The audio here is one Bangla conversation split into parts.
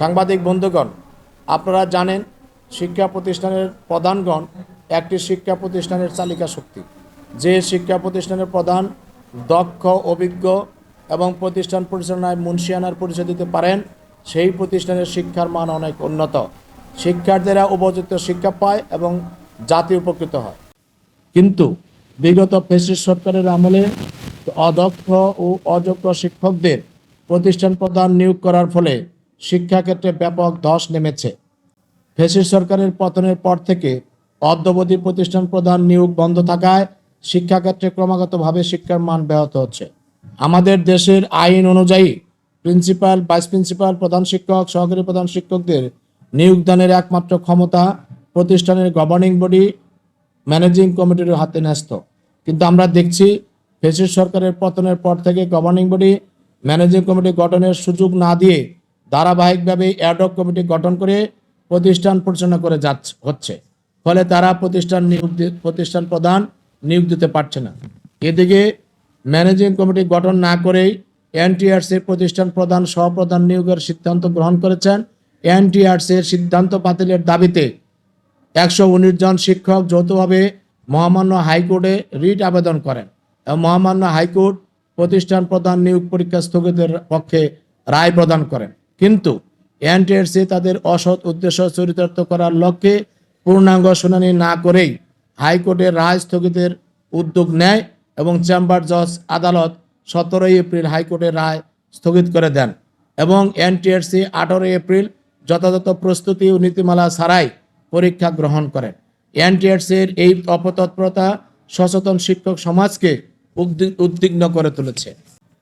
সাংবাদিক বন্ধুগণ, আপনারা জানেন শিক্ষা প্রতিষ্ঠানের প্রধানগণ একটি শিক্ষা প্রতিষ্ঠানের চালিকা শক্তি। যে শিক্ষা প্রতিষ্ঠানের প্রধান দক্ষ, অভিজ্ঞ এবং প্রতিষ্ঠান পরিচালনায় মুন্সিয়ানার পরিচয় দিতে পারেন, সেই প্রতিষ্ঠানের শিক্ষার মান অনেক উন্নত। শিক্ষার্থীরা উপযুক্ত শিক্ষা পায় এবং জাতি উপকৃত হয়। কিন্তু বিগত ফ্যাসিস্ট সরকারের আমলে অদক্ষ ও অযোগ্য শিক্ষকদের প্রতিষ্ঠান প্রধান নিয়োগ করার ফলে শিক্ষাক্ষেত্রে ব্যাপক ধস নেমেছে। ফ্যাসিস্ট সরকারের পতনের পর থেকে অদ্যাবধি প্রতিষ্ঠান প্রধান নিয়োগ বন্ধ থাকায় শিক্ষাক্ষেত্রে ক্রমাগতভাবে শিক্ষার মান ব্যাহত হচ্ছে। আমাদের দেশের আইন অনুযায়ী প্রিন্সিপাল, ভাইস প্রিন্সিপাল, প্রধান শিক্ষক, সহকারী প্রধান শিক্ষকদের নিয়োগদানের একমাত্র ক্ষমতা প্রতিষ্ঠানের গভর্নিং বডি, ম্যানেজিং কমিটির হাতে ন্যস্ত। কিন্তু আমরা দেখছি ফ্যাসিস্ট সরকারের পতনের পর থেকে গভর্নিং বডি, ম্যানেজিং কমিটি গঠনের সুযোগ না দিয়ে ধারাবাহিকভাবে অ্যাডহক কমিটি গঠন করে প্রতিষ্ঠান পরিচালনা করে হচ্ছে। ফলে তারা প্রতিষ্ঠান প্রধান নিয়োগ দিতে পারছে না। এদিকে ম্যানেজিং কমিটি গঠন না করেই এনটিআরসি প্রতিষ্ঠান প্রধান, সহপ্রধান নিয়োগের সিদ্ধান্ত গ্রহণ করেছেন। এনটিআরসির সিদ্ধান্ত বাতিলের দাবিতে 119 জন শিক্ষক যৌথভাবে মহামান্য হাইকোর্টে রিট আবেদন করেন এবং মহামান্য হাইকোর্ট প্রতিষ্ঠান প্রধান নিয়োগ পরীক্ষা স্থগিতের পক্ষে রায় প্রদান করেন। কিন্তু এনটিআরসি তাদের অসৎ উদ্দেশ্য চরিতার্থ করার লক্ষ্যে পূর্ণাঙ্গ শুনানি না করেই হাইকোর্টের রায় স্থগিতের উদ্যোগ নেয় এবং চেম্বার জজ আদালত 17 এপ্রিল হাইকোর্টের রায় স্থগিত করে দেন এবং এনটিআরসি 18 এপ্রিল যথাযথ প্রস্তুতি ও নীতিমালা ছাড়াই পরীক্ষা গ্রহণ করেন। এনটিআরসির এই অপতৎপরতা সচেতন শিক্ষক সমাজকে উদ্বিগ্ন করে তুলেছে।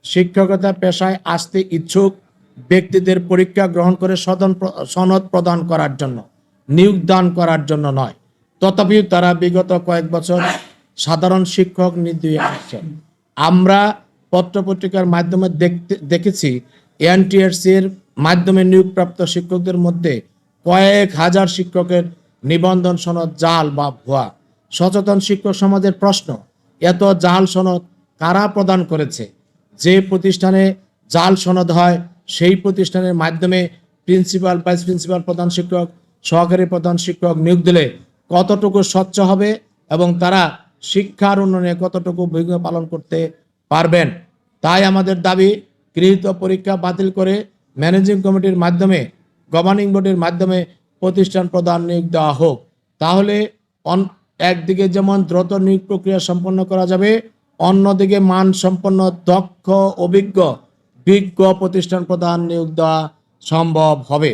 শিক্ষকতা পেশায় আসতে ইচ্ছুক ব্যক্তিদের পরীক্ষা গ্রহণ করে সনদ প্রদান করার জন্য, নিয়োগ দান করার জন্য নয়। তথাপিও তারা বিগত কয়েক বছর সাধারণ শিক্ষক নিয়োগ দিয়ে আসছেন। আমরা পত্রপত্রিকার মাধ্যমে দেখেছি এনটিআরসির মাধ্যমে নিয়োগপ্রাপ্ত শিক্ষকদের মধ্যে কয়েক হাজার শিক্ষকের নিবন্ধন সনদ জাল বা ভুয়া। সচেতন শিক্ষক সমাজের প্রশ্ন, এত জাল সনদ কারা প্রদান করেছে? যে প্রতিষ্ঠানে জাল সনদ হয় সেই প্রতিষ্ঠানের মাধ্যমে প্রিন্সিপাল, ভাইস প্রিন্সিপাল, প্রধান শিক্ষক, সহকারী প্রধান শিক্ষক নিয়োগ দিলে কতটুকু স্বচ্ছ হবে এবং তারা শিক্ষার উন্নয়নে কতটুকু ভূমিকা পালন করতে পারবেন? তাই আমাদের দাবি, গৃহীত পরীক্ষা বাতিল করে ম্যানেজিং কমিটির মাধ্যমে, গভর্নিং বডির মাধ্যমে প্রতিষ্ঠান প্রধান নিয়োগ দেওয়া হোক। তাহলে একদিকে যেমন দ্রুত নিয়োগ প্রক্রিয়া সম্পন্ন করা যাবে, অন্যদিকে মানসম্পন্ন, দক্ষ, অভিজ্ঞ, বিজ্ঞ প্রতিষ্ঠান প্রধান নিয়োগ দেওয়া সম্ভব হবে।